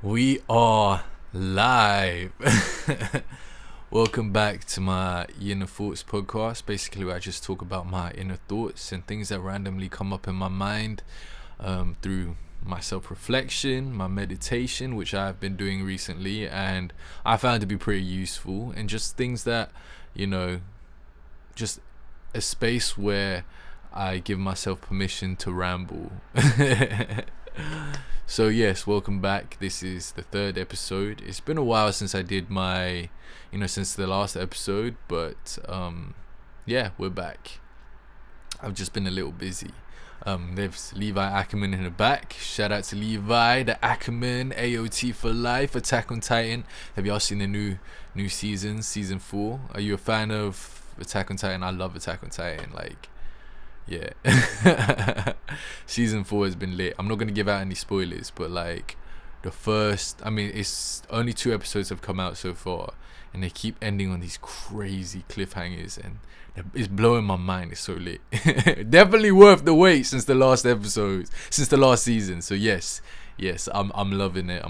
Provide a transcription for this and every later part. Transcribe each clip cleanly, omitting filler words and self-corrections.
We are live. Welcome back to my Yinner Thoughts podcast. Basically, where I just talk about my inner thoughts and things that randomly come up in my mind through my self-reflection, my meditation, which I've been doing recently, and I found to be pretty useful, and just things that, just a space where I give myself permission to ramble. So yes, welcome back. This is the third episode. It's been a while since I did my, since the last episode, but yeah, we're back. I've just been a little busy. There's Levi Ackerman in the back. Shout out to Levi, the Ackerman, AOT for life, Attack on Titan. Have y'all seen the new season 4? Are you a fan of Attack on Titan? I love Attack on Titan. Yeah. Season 4 has been lit. I'm not gonna give out any spoilers, but it's only 2 episodes have come out so far, and they keep ending on these crazy cliffhangers, and it's blowing my mind. It's so lit. Definitely worth the wait since the last season. So yes, I'm loving it.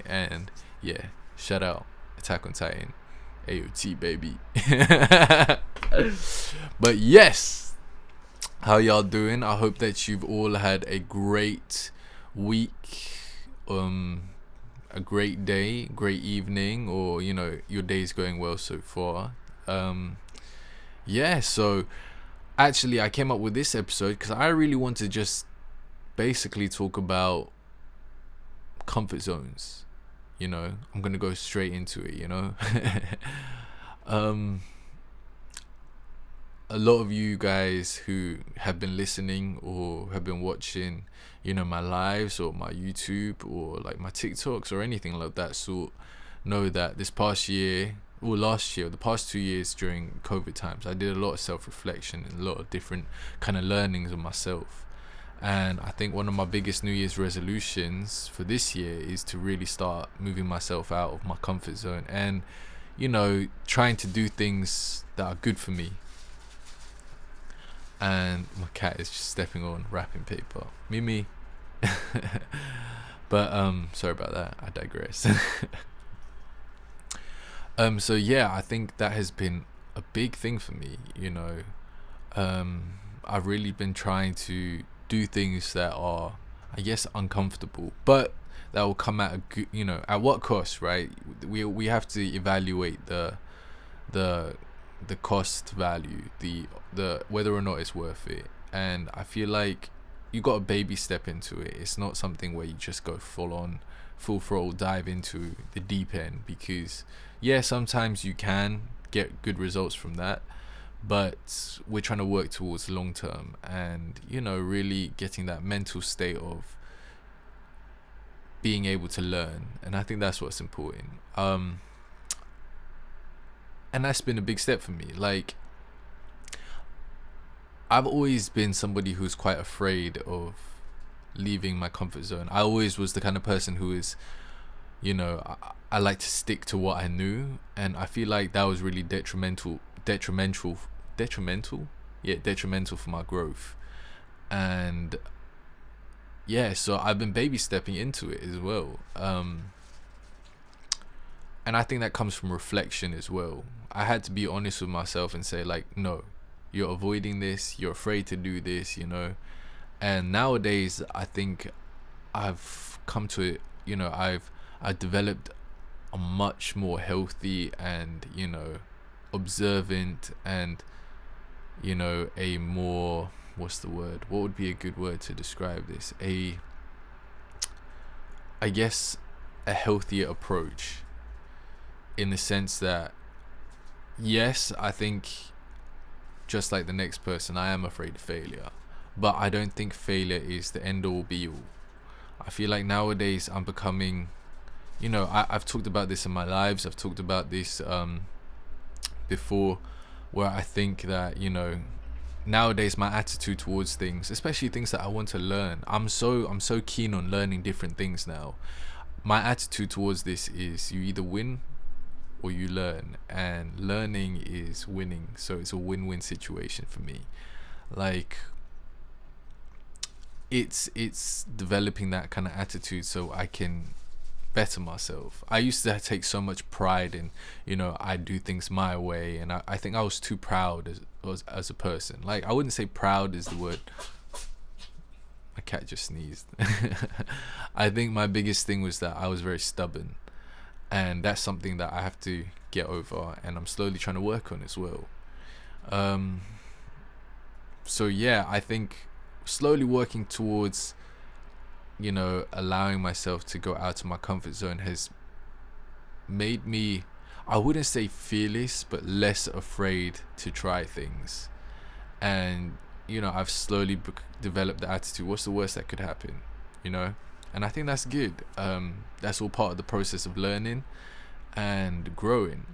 And yeah, shout out Attack on Titan, AOT baby. But yes. How y'all doing? I hope that you've all had a great week, a great day, great evening, or your day's going well so far. So actually I came up with this episode because I really want to just basically talk about comfort zones. I'm gonna go straight into it. A lot of you guys who have been listening or have been watching, my lives or my YouTube or like my TikToks or anything like that sort, know that this past year or last year, the past 2 years during COVID times, I did a lot of self-reflection and a lot of different kind of learnings of myself. And I think one of my biggest New Year's resolutions for this year is to really start moving myself out of my comfort zone and, trying to do things that are good for me. And my cat is just stepping on wrapping paper. Mimi. But sorry about that. I digress. So yeah, I think that has been a big thing for me. I've really been trying to do things that are, I guess, uncomfortable, but that will come at a good, at what cost, right? We have to evaluate the cost value, the whether or not it's worth it. And I feel like you got to baby step into it. It's not something where you just go full throttle dive into the deep end, because sometimes you can get good results from that, but we're trying to work towards long term and really getting that mental state of being able to learn. And I think that's what's important. And that's been a big step for me. Like, I've always been somebody who's quite afraid of leaving my comfort zone. I always was the kind of person who is, I like to stick to what I knew, and I feel like that was really detrimental for my growth. And so I've been baby stepping into it as well. And I think that comes from reflection as well. I had to be honest with myself and say, like, no, you're avoiding this, you're afraid to do this, And nowadays, I think I've come to it, I've developed a much more healthy and, observant and, a more, what's the word? What would be a good word to describe this? I guess, a healthier approach. In the sense that, yes, I think just like the next person, I am afraid of failure, but I don't think failure is the end all be all. I feel like nowadays I'm becoming, I've talked about this in my lives, I've talked about this before, where I think that, nowadays my attitude towards things, especially things that I want to learn, I'm so keen on learning different things now. My attitude towards this is you either win or you learn, and learning is winning, so it's a win-win situation for me. Like, it's developing that kind of attitude so I can better myself. I used to take so much pride in, you know, I do things my way, and I think I was too proud as a person. Like, I wouldn't say proud is the word. My cat just sneezed. I think my biggest thing was that I was very stubborn, and that's something that I have to get over, and I'm slowly trying to work on as well. So yeah, I think slowly working towards, you know, allowing myself to go out of my comfort zone has made me, I wouldn't say fearless, but less afraid to try things. And, you know, I've slowly developed the attitude, what's the worst that could happen, you know? And I think that's good. That's all part of the process of learning and growing.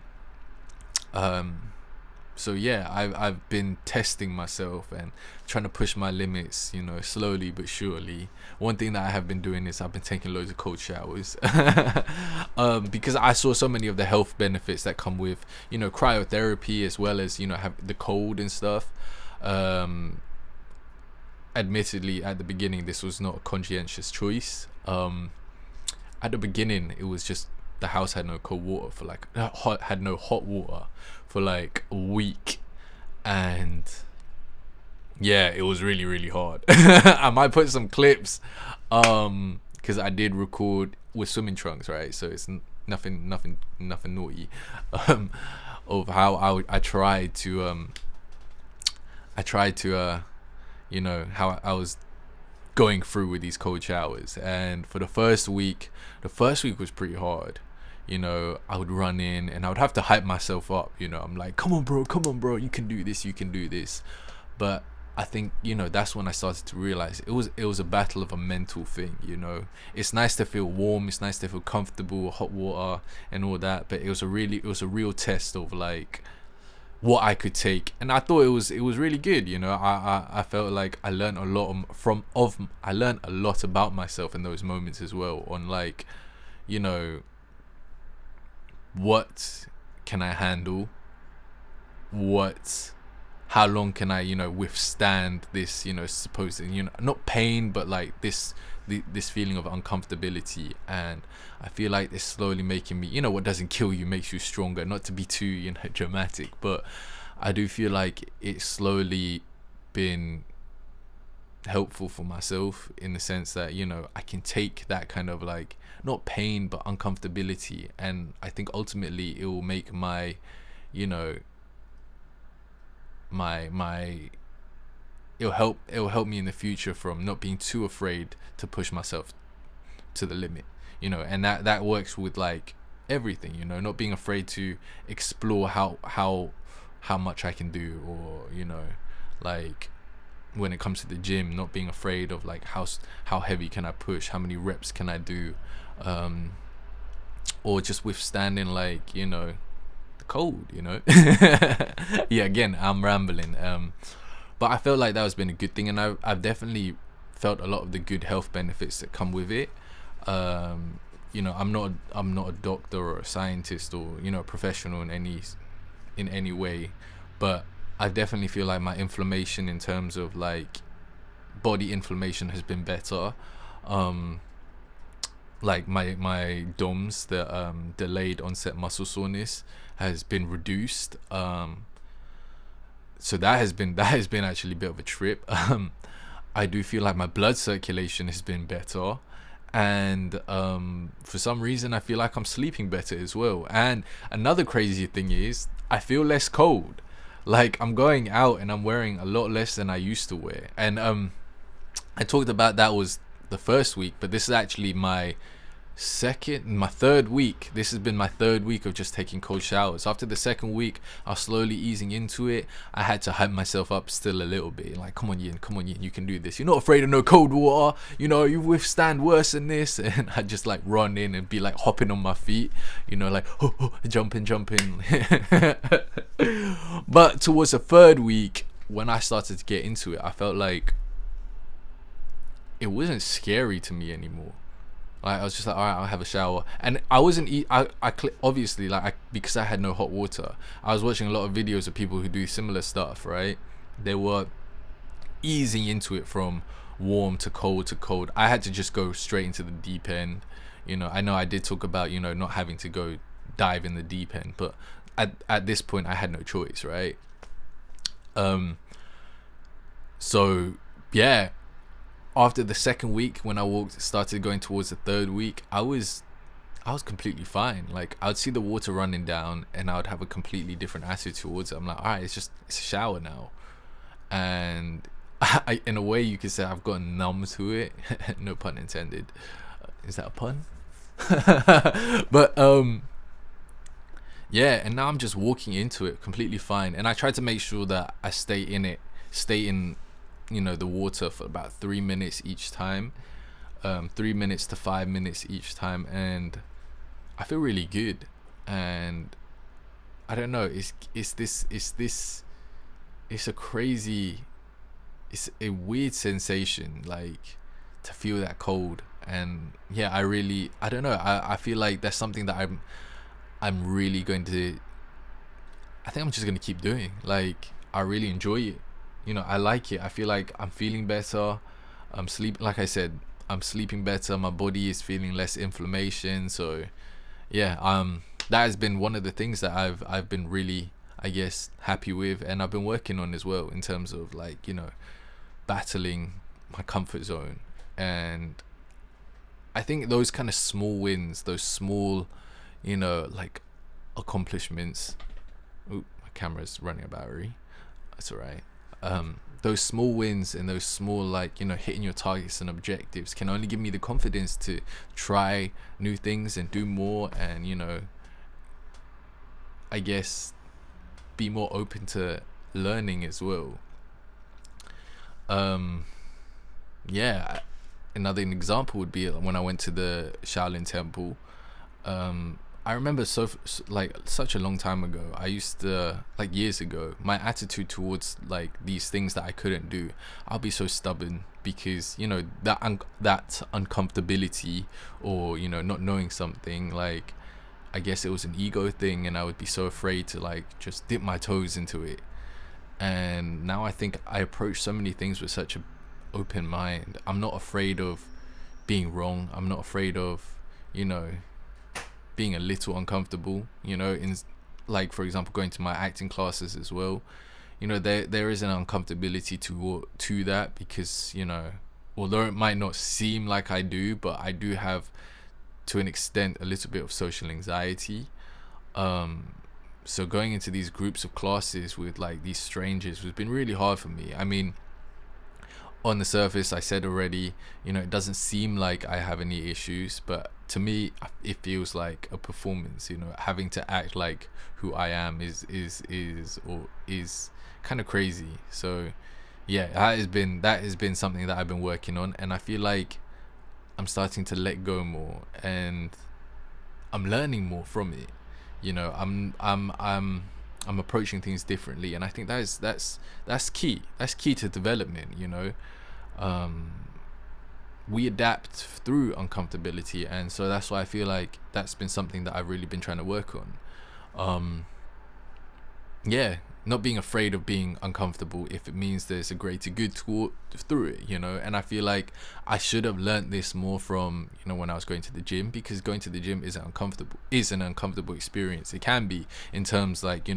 So yeah, I've been testing myself and trying to push my limits, you know, slowly but surely. One thing that I have been doing is I've been taking loads of cold showers, because I saw so many of the health benefits that come with, you know, cryotherapy, as well as, you know, have the cold and stuff. Admittedly, at the beginning, this was not a conscientious choice. At the beginning, it was just the house had no cold water for like had no hot water for like a week, and yeah, it was really, really hard. I might put some clips, because I did record with swimming trunks, right? So it's nothing naughty, of how I tried to you know, how I was going through with these cold showers. And for the first week was pretty hard. You know, I would run in and I would have to hype myself up. You know, I'm like, come on bro, you can do this. But I think, you know, that's when I started to realize it was a battle of a mental thing. You know, it's nice to feel warm, it's nice to feel comfortable, hot water and all that, but it was a real test of like what I could take. And I thought it was really good. You know, I felt like I learned a lot I learned a lot about myself in those moments as well, on like, you know, what can I handle, how long can I, you know, withstand this, you know, supposed, you know, not pain, but like this feeling of uncomfortability. And I feel like it's slowly making me, you know, what doesn't kill you makes you stronger. Not to be too, you know, dramatic, but I do feel like it's slowly been helpful for myself, in the sense that, you know, I can take that kind of like, not pain but uncomfortability, and I think ultimately it will make my, you know, it'll help me in the future from not being too afraid to push myself to the limit, you know. And that works with like everything, you know, not being afraid to explore how much I can do, or, you know, like when it comes to the gym, not being afraid of like how heavy can I push, how many reps can I do, or just withstanding like, you know, the cold, you know. Yeah, again, I'm rambling, but I felt like that has been a good thing, and I've definitely felt a lot of the good health benefits that come with it. You know, I'm not a doctor or a scientist or, you know, a professional in any way, but I definitely feel like my inflammation, in terms of like body inflammation, has been better. Like my DOMS, the delayed onset muscle soreness, has been reduced. So that has been actually a bit of a trip. I do feel like my blood circulation has been better, and for some reason I feel like I'm sleeping better as well. And another crazy thing is I feel less cold. Like, I'm going out and I'm wearing a lot less than I used to wear. And I talked about that was the first week, but this is actually my third week. This has been my third week of just taking cold showers. After the second week, I was slowly easing into it. I had to hype myself up still a little bit, like, come on Yin, you can do this, you're not afraid of no cold water, you know, you withstand worse than this. And I just like run in and be like hopping on my feet, you know, like jumping. But towards the third week, when I started to get into it, I felt like it wasn't scary to me anymore. Like, I was just like, all right, I'll have a shower. And I wasn't obviously, like, because I had no hot water, I was watching a lot of videos of people who do similar stuff, right? They were easing into it from warm to cold to cold. I had to just go straight into the deep end. I know I did talk about not having to go dive in the deep end, but at this point I had no choice, right? So yeah, after the second week, when I started going towards the third week, I was completely fine. Like, I would see the water running down and I would have a completely different attitude towards it. I'm like, all right, it's a shower now. And in a way you could say I've gotten numb to it. No pun intended. Is that a pun? But yeah, and now I'm just walking into it completely fine. And I try to make sure that I stay in the water for about 3 minutes each time. 3 minutes to 5 minutes each time, and I feel really good. And I don't know, it's a weird sensation, like, to feel that cold. And yeah, I don't know, I feel like that's something that I'm really going to, I think I'm just going to keep doing. Like, I really enjoy it. I like it. I feel like I'm feeling better. Like I said, I'm sleeping better. My body is feeling less inflammation. So yeah, that has been one of the things that I've been really, I guess, happy with, and I've been working on as well, in terms of, like, battling my comfort zone. And I think those kind of small wins, those small, like, accomplishments. Ooh, my camera's running a battery. That's all right. Those small wins and those small, like, hitting your targets and objectives can only give me the confidence to try new things and do more, and I guess be more open to learning as well. Yeah, another example would be when I went to the Shaolin Temple. I remember like such a long time ago, I used to, like, years ago, my attitude towards, like, these things that I couldn't do, I'll be so stubborn, because that uncomfortability, or not knowing something, like, I guess it was an ego thing, and I would be so afraid to, like, just dip my toes into it. And now I think I approach so many things with such an open mind. I'm not afraid of being wrong. I'm not afraid of being a little uncomfortable, in, like, for example, going to my acting classes as well. There is an uncomfortability to that, because although it might not seem like I do, but I do have, to an extent, a little bit of social anxiety. So going into these groups of classes with, like, these strangers has been really hard for me. I mean, on the surface, I said already, it doesn't seem like I have any issues, but to me, it feels like a performance. Having to act like who I am is kind of crazy. So yeah, that has been something that I've been working on, and I feel like I'm starting to let go more, and I'm learning more from it. I'm approaching things differently, and I think that's key. That's key to development. We adapt through uncomfortability, and so that's why I feel like that's been something that I've really been trying to work on. Yeah, not being afraid of being uncomfortable if it means there's a greater good through it, and I feel like I should have learned this more from, when I was going to the gym, because going to the gym is an uncomfortable experience. It can be, in terms, like,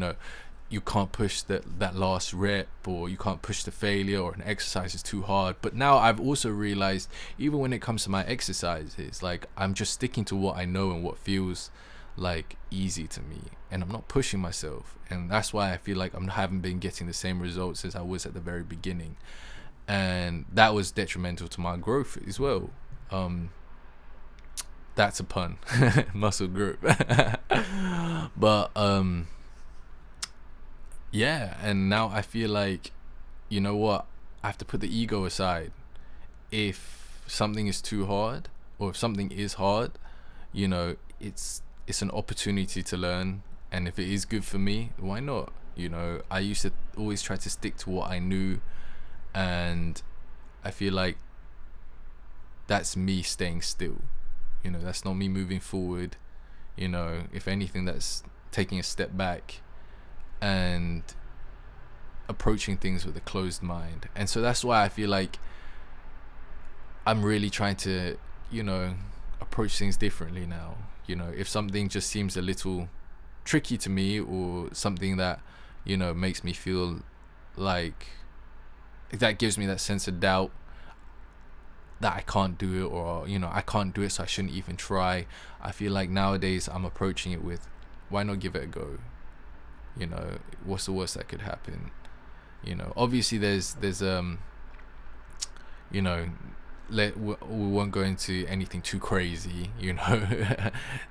you can't push that last rep, or you can't push the failure, or an exercise is too hard. But now I've also realized, even when it comes to my exercises, like, I'm just sticking to what I know and what feels like easy to me, and I'm not pushing myself. And that's why I feel like I haven't been getting the same results as I was at the very beginning, and that was detrimental to my growth as well. That's a pun. Muscle group. But yeah, and now I feel like, what, I have to put the ego aside. If something is too hard, or if something is hard, it's an opportunity to learn, and if it is good for me, why not? I used to always try to stick to what I knew, and I feel like that's me staying still. That's not me moving forward. If anything, that's taking a step back and approaching things with a closed mind. And so that's why I feel like I'm really trying to, approach things differently now. If something just seems a little tricky to me, or something that, makes me feel like, that gives me that sense of doubt that I can't do it, or I can't do it, so I shouldn't even try. I feel like nowadays I'm approaching it with, why not give it a go? What's the worst that could happen? Obviously there's we won't go into anything too crazy.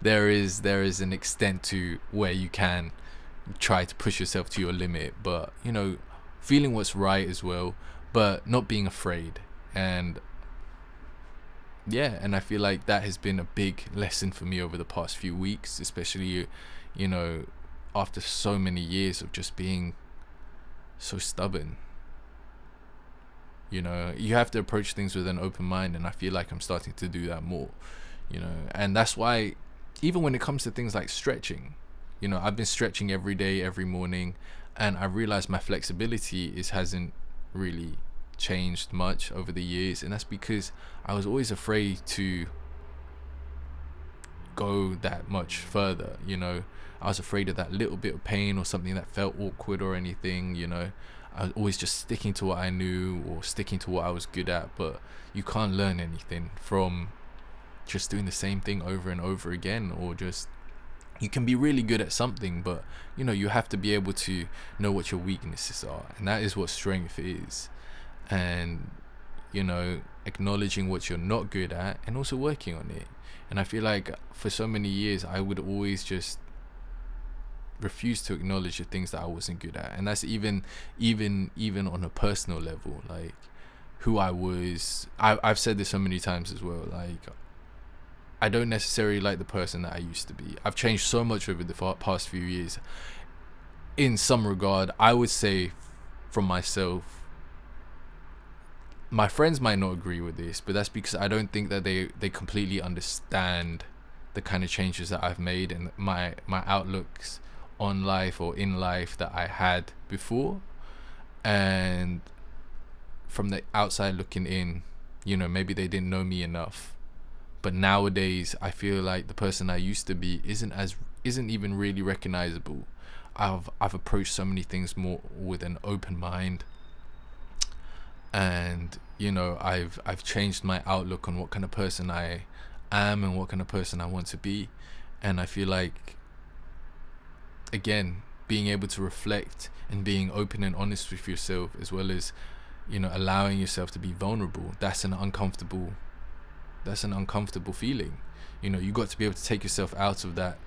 There is an extent to where you can try to push yourself to your limit, but feeling what's right as well, but not being afraid. And I feel like that has been a big lesson for me over the past few weeks, especially after so many years of just being so stubborn. You have to approach things with an open mind, and I feel like I'm starting to do that more. And that's why, even when it comes to things like stretching, I've been stretching every day, every morning, and I realized my flexibility hasn't really changed much over the years. And that's because I was always afraid to go that much further. I was afraid of that little bit of pain, or something that felt awkward or anything. I was always just sticking to what I knew, or sticking to what I was good at. But you can't learn anything from just doing the same thing over and over again, or just, you can be really good at something, but you have to be able to know what your weaknesses are, and that is what strength is. And acknowledging what you're not good at, and also working on it. And I feel like for so many years I would always just refuse to acknowledge the things that I wasn't good at. And that's even on a personal level, like who I was. I've said this so many times as well, like I don't necessarily like the person that I used to be. I've changed so much over the past few years. In some regard, I would say, from myself, my friends might not agree with this, but that's because I don't think that they completely understand the kind of changes that I've made, and my outlooks on life, or in life, that I had before. And from the outside looking in, maybe they didn't know me enough. But nowadays I feel like the person I used to be isn't even really recognizable. I've approached so many things more with an open mind, and I've changed my outlook on what kind of person I am, and what kind of person I want to be. And I feel like, again, being able to reflect, and being open and honest with yourself, as well as allowing yourself to be vulnerable, that's an uncomfortable feeling. You got to be able to take yourself out of that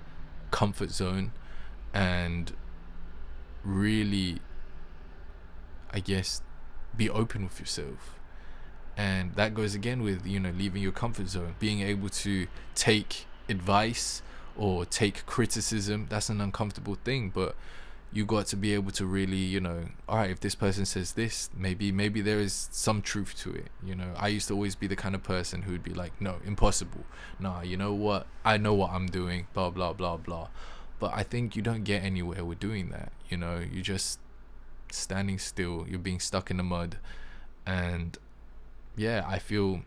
comfort zone, and really, I guess, be open with yourself. And that goes again with leaving your comfort zone, being able to take advice or take criticism. That's an uncomfortable thing, but you got to be able to really, all right, if this person says this, maybe there is some truth to it. I used to always be the kind of person who would be like, no, impossible, nah, you know what, I know what I'm doing, blah blah blah blah. But I think you don't get anywhere with doing that. You're just standing still, you're being stuck in the mud. And I feel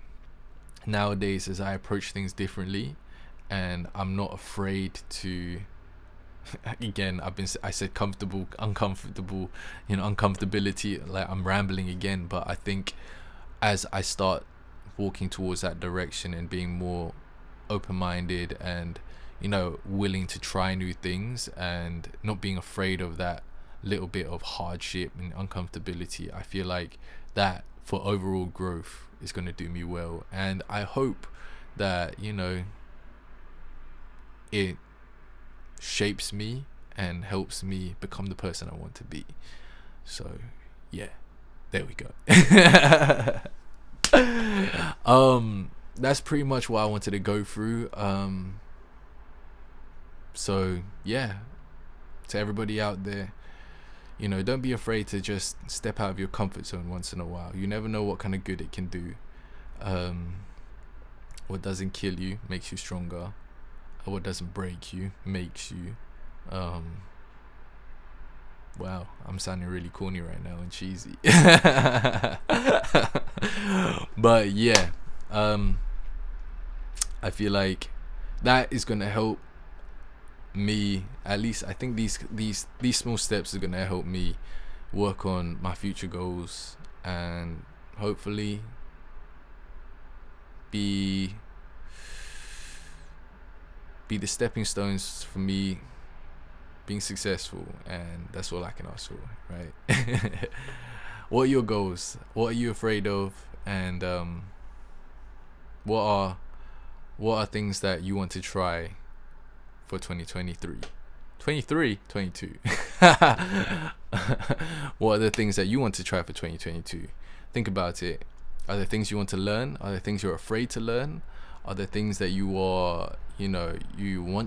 nowadays, as I approach things differently, and I'm not afraid to, again, I said comfortable, uncomfortable, uncomfortability, like I'm rambling again. But I think as I start walking towards that direction, and being more open-minded, and willing to try new things, and not being afraid of that little bit of hardship and uncomfortability, I feel like that, for overall growth, is going to do me well. And I hope that it shapes me and helps me become the person I want to be. So there we go. That's pretty much what I wanted to go through. So to everybody out there, don't be afraid to just step out of your comfort zone once in a while. You never know what kind of good it can do. What doesn't kill you makes you stronger. What doesn't break you makes you. Wow, I'm sounding really corny right now and cheesy. But I feel like that is gonna help me. At least I think these small steps are gonna help me work on my future goals, and hopefully be the stepping stones for me being successful. And that's all I can ask for, right? What are your goals? What are you afraid of? And what are things that you want to try for 2023? 22. What are the things that you want to try for 2022? Think about it. Are there things you want to learn? Are there things you're afraid to learn? Are there things that you want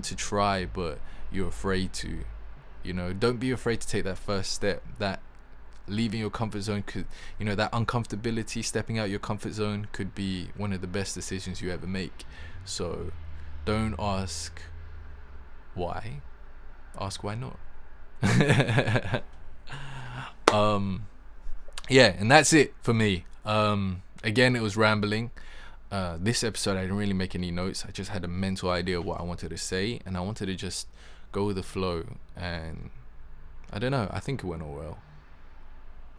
to try but you're afraid to? Don't be afraid to take that first step. That leaving your comfort zone could, that uncomfortability, stepping out your comfort zone could be one of the best decisions you ever make. So don't ask why, ask why not. Yeah, and that's it for me. Again, it was rambling. This episode I didn't really make any notes. I just had a mental idea of what I wanted to say, and I wanted to just go with the flow. And I don't know, I think it went all well.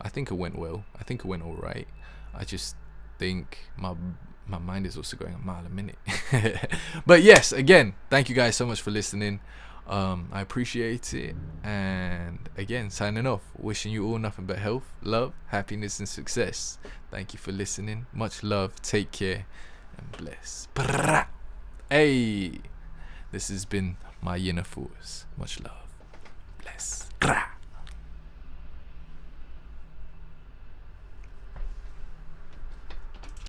I think it went all right. I just think my mind is also going a mile a minute. But yes, again, thank you guys so much for listening. I appreciate it. And again, signing off, wishing you all nothing but health, love, happiness, and success. Thank you for listening. Much love. Take care and bless. Hey, this has been my Yinner Force. Much love. Bless.